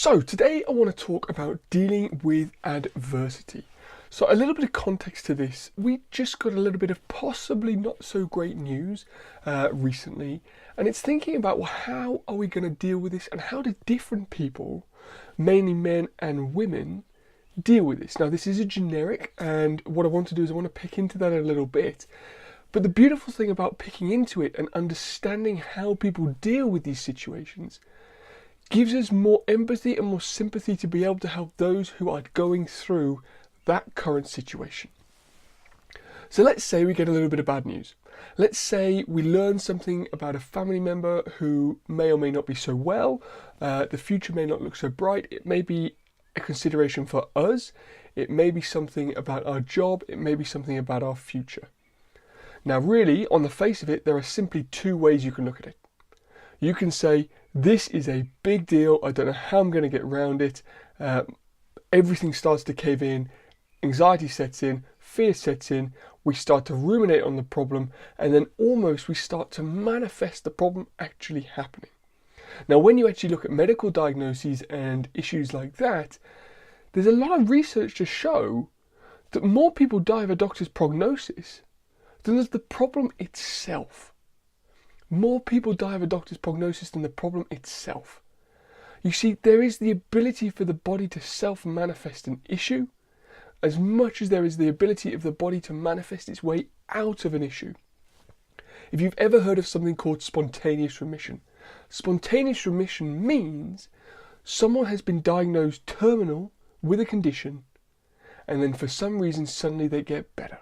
So today I want to talk about dealing with adversity. So a little bit of context to this. We just got a little bit of possibly not so great news recently, and it's thinking about, well, how are we going to deal with this, and how do different people, mainly men and women, deal with this? Now this is a generic, and what I want to do is I want to pick into that a little bit. But the beautiful thing about picking into it and understanding how people deal with these situations gives us more empathy and more sympathy to be able to help those who are going through that current situation. So let's say we get a little bit of bad news. Let's say we learn something about a family member who may or may not be so well. The future may not look so bright. It may be a consideration for us. It may be something about our job. It may be something about our future. Now really, on the face of it, there are simply two ways you can look at it. You can say, this is a big deal, I don't know how I'm going to get around it, everything starts to cave in, anxiety sets in, fear sets in, we start to ruminate on the problem, and then almost we start to manifest the problem actually happening. Now when you actually look at medical diagnoses and issues like that, there's a lot of research to show that more people die of a doctor's prognosis than does the problem itself. More people die of a doctor's prognosis than the problem itself. You see, there is the ability for the body to self-manifest an issue as much as there is the ability of the body to manifest its way out of an issue. If you've ever heard of something called spontaneous remission means someone has been diagnosed terminal with a condition and then for some reason suddenly they get better.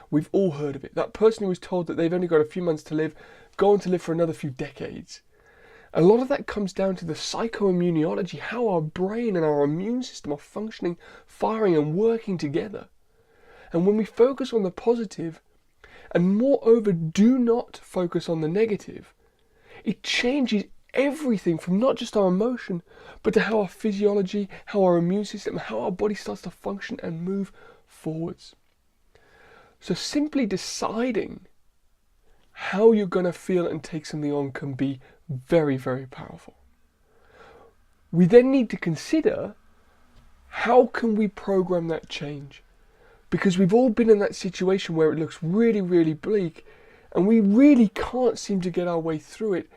We've all heard of it. That person who was told that they've only got a few months to live, go on to live for another few decades. A lot of that comes down to the psychoimmunology, how our brain and our immune system are functioning, firing and working together. And when we focus on the positive, and moreover do not focus on the negative, it changes everything from not just our emotion, but to how our physiology, how our immune system, how our body starts to function and move forwards. So simply deciding how you're going to feel and take something on can be very, very powerful. We then need to consider, how can we program that change? Because we've all been in that situation where it looks really, really bleak and we really can't seem to get our way through it.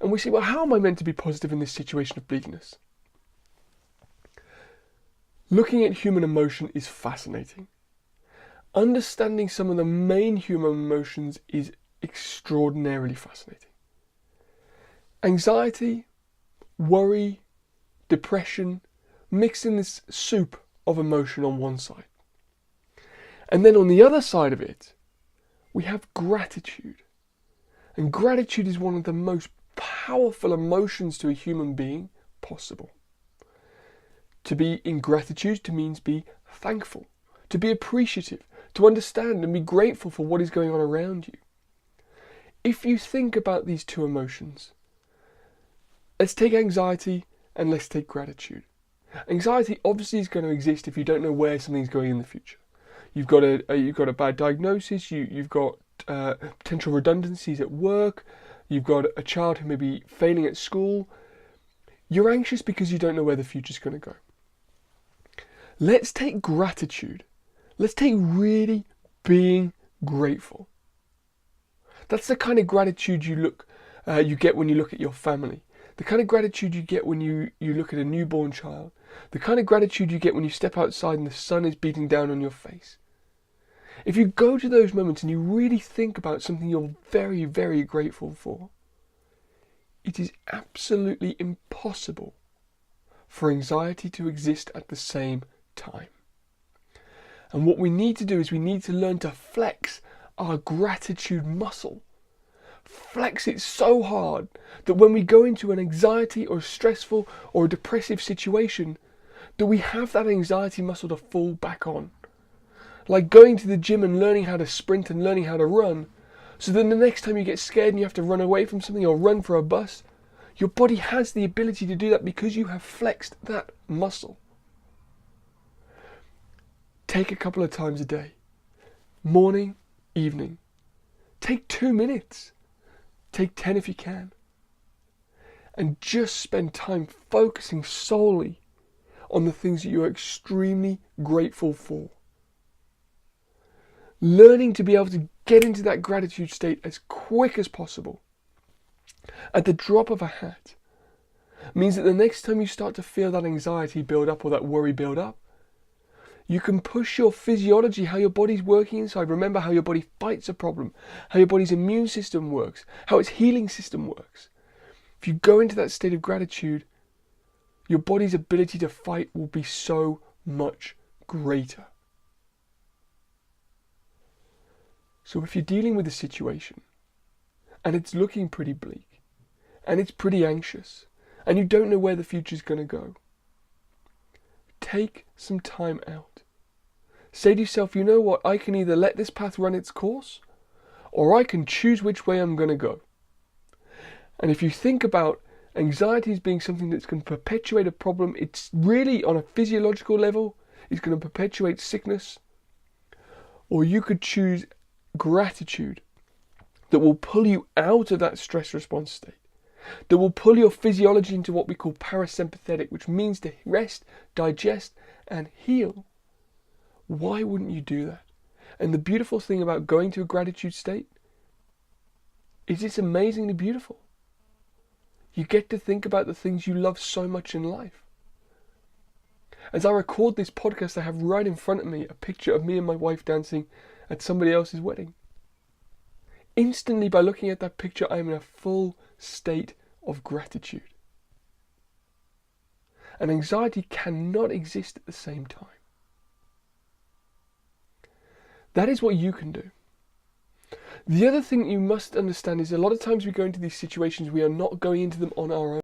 And we say, well, how am I meant to be positive in this situation of bleakness? Looking at human emotion is fascinating. Understanding some of the main human emotions is extraordinarily fascinating. Anxiety, worry, depression, mixed in this soup of emotion on one side. And then on the other side of it, we have gratitude. And gratitude is one of the most powerful emotions to a human being possible. To be in gratitude to means be thankful, to be appreciative, to understand and be grateful for what is going on around you. If you think about these two emotions, let's take anxiety and let's take gratitude. Anxiety obviously is going to exist if you don't know where something's going in the future. You've got a bad diagnosis, you've got potential redundancies at work, you've got a child who may be failing at school. You're anxious because you don't know where the future's going to go. Let's take gratitude. Let's take really being grateful. That's the kind of gratitude you get when you look at your family. The kind of gratitude you get when you look at a newborn child. The kind of gratitude you get when you step outside and the sun is beating down on your face. If you go to those moments and you really think about something you're very, very grateful for, it is absolutely impossible for anxiety to exist at the same time. And what we need to do is we need to learn to flex our gratitude muscle. Flex it so hard that when we go into an anxiety or a stressful or a depressive situation, that we have that anxiety muscle to fall back on. Like going to the gym and learning how to sprint and learning how to run, so then the next time you get scared and you have to run away from something or run for a bus, your body has the ability to do that because you have flexed that muscle. Take a couple of times a day. Morning, evening. Take 2 minutes. Take 10 if you can. and just spend time focusing solely on the things that you're extremely grateful for. Learning to be able to get into that gratitude state as quick as possible, at the drop of a hat, means that the next time you start to feel that anxiety build up or that worry build up, you can push your physiology, how your body's working inside. Remember how your body fights a problem, how your body's immune system works, how its healing system works. If you go into that state of gratitude, your body's ability to fight will be so much greater. So if you're dealing with a situation and it's looking pretty bleak and it's pretty anxious and you don't know where the future's going to go, take some time out. Say to yourself, you know what, I can either let this path run its course or I can choose which way I'm going to go. And if you think about anxiety as being something that's going to perpetuate a problem, it's really on a physiological level, it's going to perpetuate sickness. Or you could choose gratitude that will pull you out of that stress response state, that will pull your physiology into what we call parasympathetic, which means to rest, digest, and heal. Why wouldn't you do that? And the beautiful thing about going to a gratitude state is it's amazingly beautiful. You get to think about the things you love so much in life. As I record this podcast, I have right in front of me a picture of me and my wife dancing at somebody else's wedding. Instantly, by looking at that picture, I am in a full state of gratitude. And anxiety cannot exist at the same time. That is what you can do. The other thing you must understand is a lot of times we go into these situations, we are not going into them on our own.